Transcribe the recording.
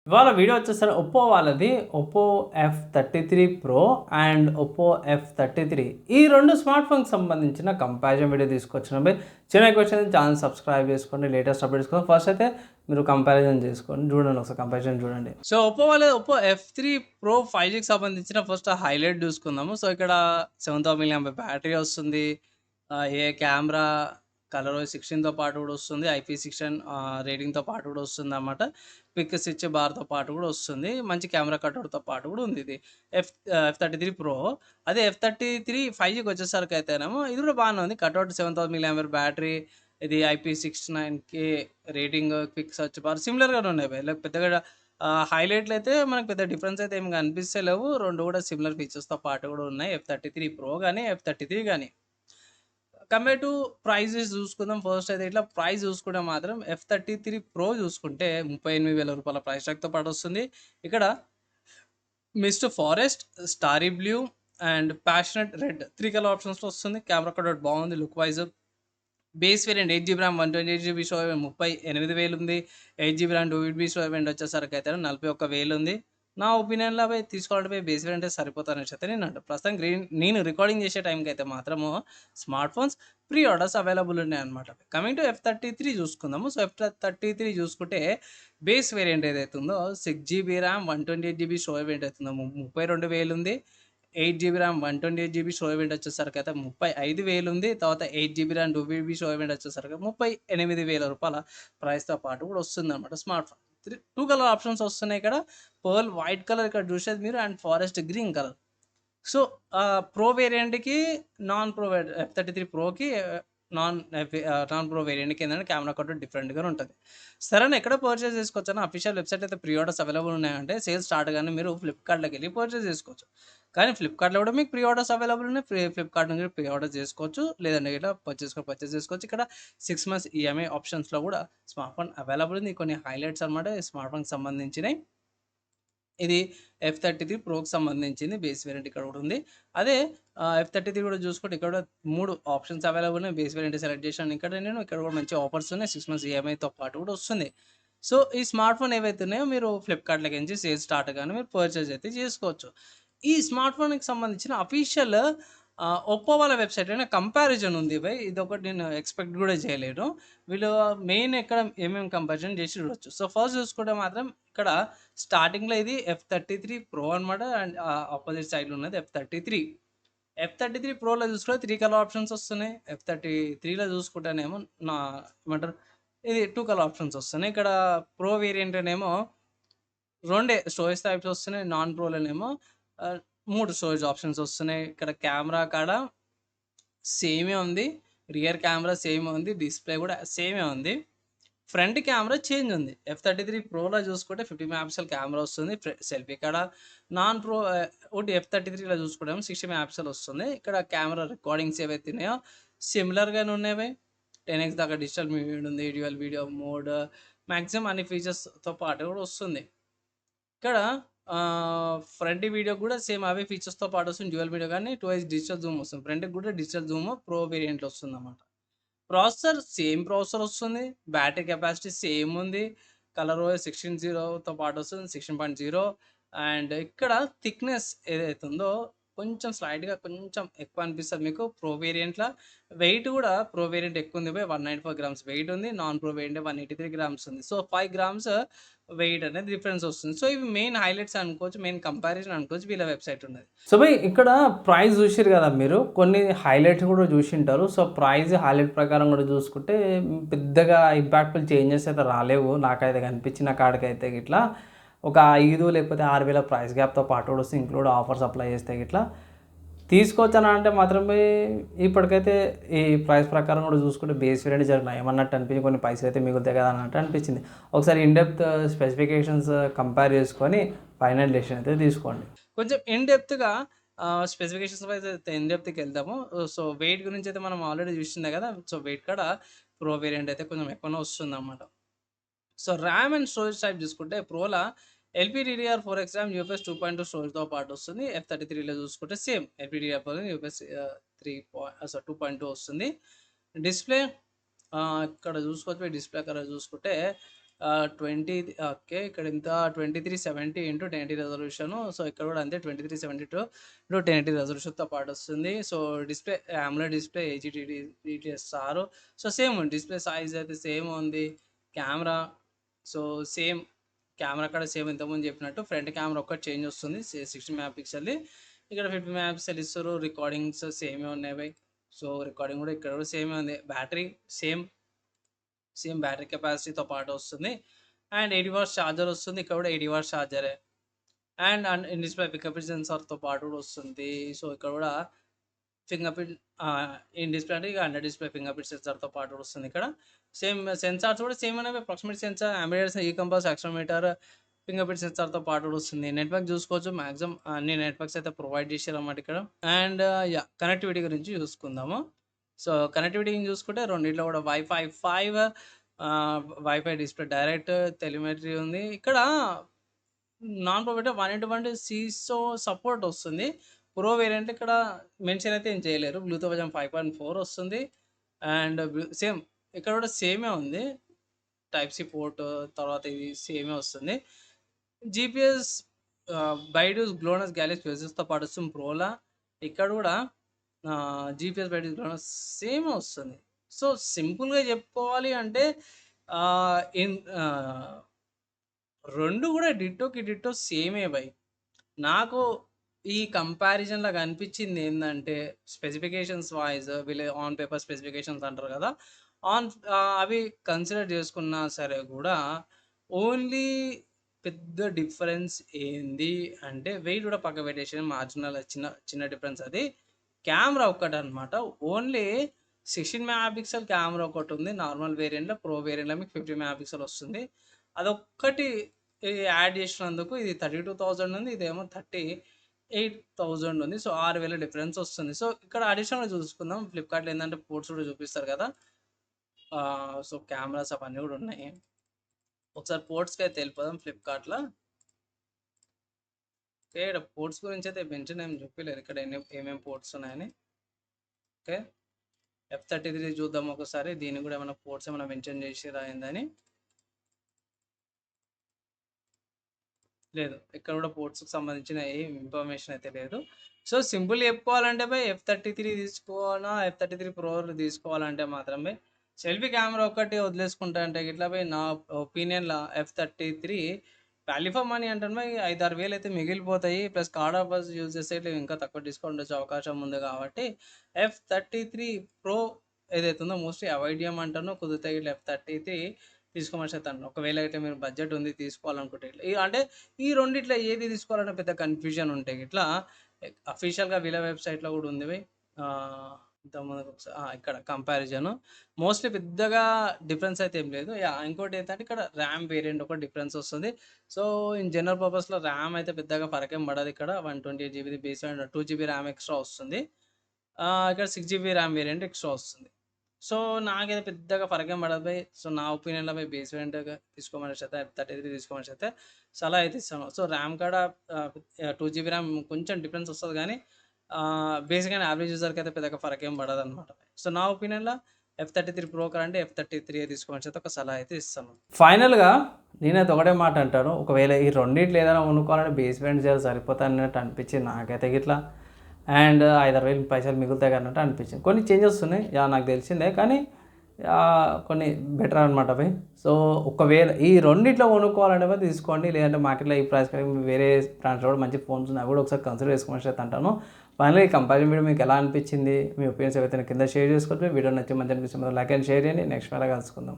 ఇవాళ video వచ్చేసరి Oppo వాళ్ళది Oppo F33 pro and Oppo F33 ఈ 2 స్మార్ట్ ఫోన్‌కి సంబంధించిన కంపారిజన్ వీడియో తీసుకొచ్చినాము. చిన్న క్వెషన్ ఛానల్ సబ్స్క్రైబ్ చేసుకోండి. లేటెస్ట్ అప్డేట్స్ కోసం ఫస్ట్ అయితే మీరు కంపారిజన్ చేసుకోండి. చూడండి ఒకసారి కంపారిజన్ చూడండి. సో ఒప్పో వాళ్ళది ఒప్పో F3 ప్రో 5Gకి సంబంధించిన ఫస్ట్ హైలైట్ చూసుకుందాము. సో ఇక్కడ 7000 mAh బ్యాటరీ వస్తుంది. ఏ కెమెరా కలర్ 16తో పాటు కూడా వస్తుంది. IP16 రేటింగ్‌తో పాటు కూడా వస్తుందన్నమాట. క్విక్ స్విచ్ బార్‌తో పాటు కూడా వస్తుంది. మంచి కెమెరా కటౌట్‌తో పాటు కూడా ఉంది ఇది. F33 pro. అదే F33 5Gకి వచ్చేసరికైతేనేమో ఇది కూడా బాగానే ఉంది. కటౌట్ 7000 mAh బ్యాటరీ, ఇది IP69K rating, quick search bar సిమిలర్‌గానే ఉన్నాయి భయ్. పెద్దగా హైలైట్‌లు అయితే మనకు పెద్ద డిఫరెన్స్ అయితే ఏమి కనిపిస్తలేవు. 2 కూడా సిమిలర్ ఫీచర్స్‌తో పాటు కూడా ఉన్నాయి. F33 ప్రో గాని, F33 గాని. కంపేర్ టు ప్రైజెస్ చూసుకుందాం. ఫస్ట్ అయితే ఇట్లా ప్రైస్ చూసుకుంటే మాత్రం F33 ప్రో చూసుకుంటే రూ. 38,000 ప్రైస్ ట్యాగ్‌తో పాటు వస్తుంది. ఇక్కడ mist forest, starry blue and passionate red 3 colour ఆప్షన్స్‌లో వస్తుంది. కెమెరా కటౌట్ బాగుంది look wise. Base variant 8 RAM 128 storage 38,000 ఉంది. 8 ర్యామ్ 2 స్టోరేజ్ వచ్చేసరికి అయితే 41,000 ఉంది. నా ఒపీనియన్‌లో అవి తీసుకోవాలంటే బేస్ వేరియంటే సరిపోతారనేసి అయితే నేను అంటా. ప్రస్తుతం నేను రికార్డింగ్ చేసే టైంకి అయితే మాత్రము smart phones pre orders available ఉన్నాయన్నమాట. కమింగ్ టు F33 చూసుకుందాము. సో F33 చూసుకుంటే బేస్ వేరియంట్ ఏదైతే ఉందో 6 ర్యామ్ 128 స్టోరేజ్ వేరియంట్ అవుతుందో 32,000 ఉంది. 8 ర్యామ్ 128 స్టోరేజ్ వేరియంట్ వచ్చేసరికి అయితే 35,000 ఉంది. తర్వాత 8 ర్యామ్ 2 స్టోరేజ్ వేరియంట్ వచ్చేసరికి రూ. 38,000 ప్రైస్‌తో పాటు కూడా వస్తుందన్నమాట స్మార్ట్ ఫోన్. 2 కలర్ ఆప్షన్స్ వస్తున్నాయి ఇక్కడ. పర్ల్ వైట్ కలర్ ఇక్కడ చూసేది మీరు and forest green colour. So, pro వేరియంట్‌కి, నాన్ ప్రో F33 ప్రోకి నాన్ ప్రో వేరియంట్‌కి ఏందంటే కెమెరా కట్ డిఫరెంట్‌గానే ఉంటది. సరేనా ఎక్కడ పర్చేజ్ చేసుకోవచ్చని అఫీషియల్ వెబ్‌సైట్ అయితే ప్రీ ఆర్డర్స్ అవైలబుల్ ఉన్నాయంటే సేల్స్ స్టార్ట్ గానే మీరు ఫ్లిప్‌కార్ట్‌లోకెళ్ళి పర్చేజ్ చేసుకోవచ్చు. కానీ ఫ్లిప్‌కార్ట్‌లో కూడా మీకు ప్రీ ఆర్డర్స్ అవైలబుల్ ఉన్నాయి. ఫ్లిప్‌కార్ట్ నుంచి ప్రీ ఆర్డర్ చేసుకోవచ్చు. లేదంటే ఇట్లా పర్చేజ్ చేసుకోవచ్చు. ఇక్కడ 6 మంత్స్ ఈఎంఐ ఆప్షన్స్‌లో కూడా స్మార్ట్ ఫోన్ అవైలబుల్ ఉంది. కొన్ని హైలైట్స్ అన్నమాట స్మార్ట్ ఫోన్‌కి సంబంధించినయి. ఇది F33 ప్రోకి సంబంధించింది. బేస్ వేరియంట్ ఇక్కడ కూడా ఉంది. అదే F33 కూడా చూసుకుంటే ఇక్కడ కూడా 3 ఆప్షన్స్ అవైలబుల్ ఉన్నాయి. బేస్ వేరియంట్ సెలెక్ట్ చేశాను ఇక్కడ కూడా మంచి ఆఫర్స్ ఉన్నాయి. 6 మంత్స్ ఈఎంఐతో పాటు కూడా వస్తుంది. సో, ఈ స్మార్ట్ ఫోన్ ఏవైతే ఉన్నాయో మీరు ఫ్లిప్‌కార్ట్‌లోకించి సేల్స్ స్టార్ట్ గానే మీరు పర్చేజ్ అయితే చేసుకోవచ్చు. ఈ స్మార్ట్ ఫోన్‌కి సంబంధించిన అఫీషియల్ ఒప్పో వాళ్ళ వెబ్‌సైట్‌లోనే కంపారిజన్ ఉంది భయ్. ఇదొకటి నేను ఎక్స్‌పెక్ట్ కూడా చేయలేను. వీళ్ళు మెయిన్ ఎక్కడ ఏమేమి కంపారిజన్ చేసి చూడొచ్చు. సో, ఫస్ట్ చూసుకుంటే మాత్రం ఇక్కడ స్టార్టింగ్‌లో ఇది F33 ప్రో అనమాట. అండ్ అపోజిట్ సైడ్‌లో ఉన్నది F33. F33 ప్రోలో చూసుకుంటే 3 కలర్ ఆప్షన్స్ వస్తున్నాయి. F33లో చూసుకుంటేనేమో నా ఏమంటారు ఇది 2 కలర్ ఆప్షన్స్ వస్తున్నాయి. ఇక్కడ ప్రో వేరియంట్‌లోనేమో రెండే స్టోరేజ్ టైప్స్ వస్తున్నాయి. నాన్ ప్రోలోనేమో 3 స్టోరేజ్ ఆప్షన్స్ వస్తున్నాయి. ఇక్కడ కెమెరా కాడ సేమే ఉంది. రియర్ కెమెరా సేమే ఉంది. డిస్‌ప్లే కూడా సేమే ఉంది. ఫ్రంట్ కెమెరా చేంజ్ ఉంది. F33 ప్రోలో చూసుకుంటే 50 మెగాపిక్సెల్ కెమెరా వస్తుంది. సెల్ఫీ కాడ నాన్ ప్రో ఒకటి F33లో చూసుకుంటేమో 60 మెగాపిక్సెల్ వస్తుంది. ఇక్కడ కెమెరా రికార్డింగ్స్ ఏవైతే ఉన్నాయో సిమిలర్‌గానే ఉన్నాయి. 10x దాకా డిజిటల్ మీడ్ ఉంది. డ్యూయల్ వీడియో మోడ్ మాక్సిమం అన్ని ఫీచర్స్‌తో పాటు కూడా వస్తుంది. ఇక్కడ ఫ్రంట్ వీడియో కూడా సేమ్ అవే ఫీచర్స్‌తో పాటు వస్తుంది. డ్యూయల్ వీడియో కానీ 2x డిజిటల్ జూమ్ వస్తుంది. ఫ్రంట్‌కి కూడా డిజిటల్ జూమ్ ప్రో వేరియంట్‌లో వస్తుందన్నమాట. ప్రాసెసర్ సేమ్ ప్రాసెసర్ వస్తుంది. బ్యాటరీ కెపాసిటీ సేమ్ ఉంది. కలర్ ఓఎస్ 16.0తో పాటు వస్తుంది. 16.0 అండ్ ఇక్కడ థిక్‌నెస్ ఏదైతే ఉందో కొంచెం స్లైట్‌గా కొంచెం ఎక్కువ అనిపిస్తది మీకు ప్రో వేరియంట్‌ల. వెయిట్ కూడా ప్రో వేరియంట్ ఎక్కువుంది బై 194 గ్రామ్స్ వెయిట్ ఉంది. నాన్ ప్రో వేరియంట్ 183 గ్రామ్స్ ఉంది. సో, 5 గ్రామ్స్ వెయిట్ అనేది డిఫరెన్స్ వస్తుంది. సో, ఇవి మెయిన్ హైలైట్స్ అనుకోవచ్చు. మెయిన్ కంపారిజన్ అనుకోవచ్చు. వీళ్ళ వెబ్‌సైట్ ఉన్నది. సో, భయ్ ఇక్కడ ప్రైస్ చూసిర్రు కదా మీరు. కొన్ని హైలైట్స్ కూడా చూసింటారు. సో, ప్రైస్ హైలైట్ ప్రకారం కూడా చూసుకుంటే పెద్దగా ఇంపాక్ట్‌ఫుల్ చేంజెస్ అయితే రాలేవు. నాకైతే కనిపించిన కాడికైతే గిట్లా. ఒక 5 లేకపోతే 6,000 ప్రైస్ గ్యాప్‌తో పాటు కూడా వస్తే ఇంక్లూడ్ ఆఫర్స్ అప్లై చేస్తే గిట్లా తీసుకోవచ్చని అంటే మాత్రమే ఇప్పటికైతే ఈ ప్రైస్ ప్రకారం కూడా చూసుకుంటే బేస్ వేరియంట్ జర నయమన్నట్టు అనిపించి కొన్ని పైసలు అయితే మిగులుతాయి కదా అన్నట్టు అనిపించింది. ఒకసారి ఇన్ డెప్త్ స్పెసిఫికేషన్స్ కంపేర్ చేసుకొని ఫైనల్ డెసిషన్ అయితే తీసుకోండి. కొంచెం ఇన్ డెప్త్‌గా స్పెసిఫికేషన్స్ వైస్ అయితే ఇన్ డెప్త్‌కి వెళ్దాము. సో, వెయిట్ గురించి అయితే మనం ఆల్రెడీ చూసిందే కదా! సో, వెయిట్ కాడ ప్రో వేరియంట్ అయితే కొంచెం ఎక్కువనే వస్తుందన్నమాట. So, RAM and storage type చూసుకుంటే ప్రోలా LPDDR4X ర్యామ్, యూఎఫ్ఎస్ 2.2 స్టోరేజ్‌తో పాటు వస్తుంది. F33లో చూసుకుంటే సేమ్ LPDDR4 యూఎఫ్ఎస్ 2.2 వస్తుంది. డిస్‌ప్లే ఇక్కడ చూసుకోవచ్చు. డిస్‌ప్లే కలర్ చూసుకుంటే 20 ఓకే. ఇక్కడ ఇంత 2370 ఇంటూ 1080 రెజల్యూషను. సో ఇక్కడ కూడా అంతే 2372 ఇంటూ 1080 రెజల్యూషన్‌తో పాటు వస్తుంది. So display AMOLED display HDD DTSR. So same display size అయితే సేమ్ ఉంది. కెమెరా సో సేమ్ కెమెరా కూడా సేమ్ ఇంతకుముందు చెప్పినట్టు ఫ్రంట్ కెమెరా ఒక్కటి చేంజ్ వస్తుంది. 60 మెగా పిక్సెల్‌ది. ఇక్కడ 50 మెగా పిక్సెల్ ఇస్తారు. రికార్డింగ్స్ సేమే ఉన్నాయి బై. సో రికార్డింగ్ కూడా ఇక్కడ కూడా సేమే ఉంది. బ్యాటరీ సేమ్ బ్యాటరీ కెపాసిటీతో పాటు వస్తుంది. అండ్ 80 వాట్స్ ఛార్జర్ వస్తుంది. ఇక్కడ కూడా 80 వాట్స్ ఛార్జరే. And in display fingerprint సెన్సార్‌తో పాటు కూడా వస్తుంది. సో ఇక్కడ కూడా ఫింగర్ ప్రింట్ ఇన్ డిస్‌ప్లే అంటే ఇక అండర్ డిస్‌ప్లే ఫింగర్ ప్రింట్ సెన్సార్‌తో పాటు కూడా వస్తుంది ఇక్కడ. సేమ్ సెన్సార్స్ కూడా సేమ్ అనేవి proximity sensor, ambience, compass, accelerometer, fingerprint సెన్సార్‌తో పాటు కూడా వస్తుంది. నెట్వర్క్ చూసుకోవచ్చు. మాక్సిమం అన్ని నెట్వర్క్స్ అయితే ప్రొవైడ్ చేశారన్నమాట ఇక్కడ. అండ్ కనెక్టివిటీ గురించి చూసుకుందాము. సో కనెక్టివిటీని చూసుకుంటే రెండిట్లో కూడా వైఫై డిస్ప్లే డైరెక్ట్ టెలిమెట్రీ ఉంది. ఇక్కడ నాన్ ప్రో 1:1 సీసో సపోర్ట్ వస్తుంది. ప్రో వేరియంట్ ఇక్కడ మెన్షన్ అయితే ఏం చేయలేరు. బ్లూటూత్ వర్షన్ 5.4 వస్తుంది. అండ్ సేమ్ ఇక్కడ కూడా సేమే ఉంది. టైప్ సి పోర్ట్ తర్వాత ఇది సేమే వస్తుంది. జీపీఎస్ బైడూస్ గ్లోనస్ గ్యాలక్సీ వెజెస్తో పాటు వస్తుంది ప్రోలా. ఇక్కడ కూడా జీపీఎస్ బైడూస్ గ్లోనస్ సేమే వస్తుంది. సో సింపుల్గా చెప్పుకోవాలి అంటే ఇన్ 2 కూడా డిట్టోకి డిట్టో సేమే బై. నాకు ఈ కంపారిజన్‌లో కనిపించింది ఏందంటే స్పెసిఫికేషన్స్ వైస్ వీళ్ళు ఆన్ పేపర్ స్పెసిఫికేషన్స్ అంటారు కదా! అవి కన్సిడర్ చేసుకున్నా సరే కూడా ఓన్లీ పెద్ద డిఫరెన్స్ ఏంది అంటే వెయిట్ కూడా పక్కకు పెట్టేసి మార్జినల్ చిన్న డిఫరెన్స్ అది. కెమెరా ఒక్కటనమాట. ఓన్లీ 16 మెగా పిక్సెల్ కెమెరా ఒకటుంది నార్మల్ వేరియంట్‌లో. ప్రో వేరియంట్‌లో మీకు 50 మెగా పిక్సెల్ వస్తుంది. అదొక్కటి యాడ్ చేసినందుకు ఇది 32,000 ఉంది. ఇదేమో 38,000 ఉంది. సో 6,000 డిఫరెన్స్ వస్తుంది. సో ఇక్కడ అడిషనల్‌గా చూసుకుందాం. ఫ్లిప్‌కార్ట్‌లో ఏందంటే పోర్ట్స్ కూడా చూపిస్తారు కదా! సో కెమెరాస్ అవన్నీ కూడా ఉన్నాయి. ఒకసారి పోర్ట్స్‌కి అయితే వెళ్ళిపోదాం ఫ్లిప్‌కార్ట్‌లో. ఓకే. ఇక్కడ పోర్ట్స్ గురించి అయితే మెన్షన్ ఏమి చూపియలేరు ఇక్కడ ఏమేమి పోర్ట్స్ ఉన్నాయని. ఓకే. F33 చూద్దాం ఒకసారి. దీనికి కూడా ఏమైనా పోర్ట్స్ ఏమైనా మెన్షన్ చేసిర్రా ఏందని. లేదు. ఇక్కడ కూడా పోర్ట్స్‌కి సంబంధించిన ఏ ఇన్ఫర్మేషన్ అయితే లేదు. సో సింపుల్‌గా చెప్పుకోవాలంటే బై F33 తీసుకోవాలా, F33 ప్రోలు తీసుకోవాలంటే మాత్రమే సెల్ఫీ కెమెరా ఒక్కటి వదిలేసుకుంటా అంటే గిట్లా బై నా ఒపీనియన్‌లో F33 వాల్యూ ఫర్ మనీ అంటాను బై 5,000, 6,000 అయితే మిగిలిపోతాయి. ప్లస్ కార్డ్ ఆఫర్స్ యూజ్ చేస్తే ఇట్లా ఇంకా తక్కువ డిస్కౌంట్ వచ్చే అవకాశం ఉంది కాబట్టి F33 ప్రో ఏదైతే ఉందో మోస్ట్లీ అవాయిడ్ చేయమంటాను. కుదిరితే ఇట్లా F33 తీసుకోమని చెప్తాను. ఒకవేళ ఇట్లా మీరు బడ్జెట్ ఉంది తీసుకోవాలనుకుంటే ఇట్లా అంటే ఈ రెండిట్లో ఏది తీసుకోవాలనే పెద్ద కన్ఫ్యూజన్ ఉంటాయి. ఇట్లా అఫీషియల్‌గా వీళ్ళ వెబ్‌సైట్‌లో కూడా ఉంది బై. ఇంతకుముందుకు ఒకసారి ఇక్కడ కంపారిజను. మోస్ట్‌లీ పెద్దగా డిఫరెన్స్ అయితే ఏం లేదు. ఇంకోటి ఏంటంటే ఇక్కడ ర్యామ్ వేరియంట్ ఒకటి డిఫరెన్స్ వస్తుంది. సో ఇన్ జనరల్ పర్పస్‌లో ర్యామ్ అయితే పెద్దగా ఫరకేం పడదు ఇక్కడ. 128 జీబీది base and 2 GB RAM extra వస్తుంది. ఇక్కడ 6 జీబీ ర్యామ్ వేరియంట్ ఎక్స్ట్రా వస్తుంది. సో నాకైతే పెద్దగా ఫరకేం పడదు బై. సో నా ఒపీనియన్‌లో బై బేస్ వేరియంట్‌గా తీసుకోమని అయితే F33 తీసుకోమని అయితే సలహా అయితే ఇస్తాను. సో ర్యామ్ కాడ 2 జీబీ ర్యామ్ కొంచెం డిఫరెన్స్ వస్తది గానీ బేసిక్‌గా యావరేజ్ యూజర్‌కి అయితే పెద్దగా ఫరకేం పడదనమాట. సో నా ఒపీనియన్‌లో F33 ప్రో కంటే F33 తీసుకోమని అయితే ఒక సలహా అయితే ఇస్తాను. ఫైనల్‌గా నేనైతే ఒకటే మాట అంటాను. ఒకవేళ ఈ రెండిట్లో ఏదైనా కొనుక్కోవాలంటే బేస్ వేరియంట్ చేయాలి సరిపోతుంది అన్నట్టు అనిపించింది నాకైతే గిట్లా. అండ్ 5,000 పైసలు మిగులుతాయి అన్నట్టు అనిపించింది. కొన్ని చేంజెస్ ఉన్నాయి నాకు తెలిసిందే కానీ కొన్ని బెటర్ అనమాట అవి. సో ఒకవేళ ఈ రెండిట్లో కొనుక్కోవాలంటే తీసుకోండి. లేదంటే మార్కెట్లో ఈ ప్రైస్ వేరే బ్రాండ్స్లో కూడా మంచి ఫోన్స్ ఉన్నాయి. అవి కూడా ఒకసారి కన్సిడర్ చేసుకోమని అయితే అంటాను. ఫైనల్లీ ఈ కంపారిజన్ వీడియో మీకు ఎలా అనిపించింది, మీ ఒపీనియన్స్ ఏవైతే కింద షేర్ చేసుకోవచ్చు. వీడియో నచ్చి మంచి అనిపిస్తుంది లైక్ అండ్ షేర్ చేయండి. నెక్స్ట్ వేళ కలుసుకుందాం.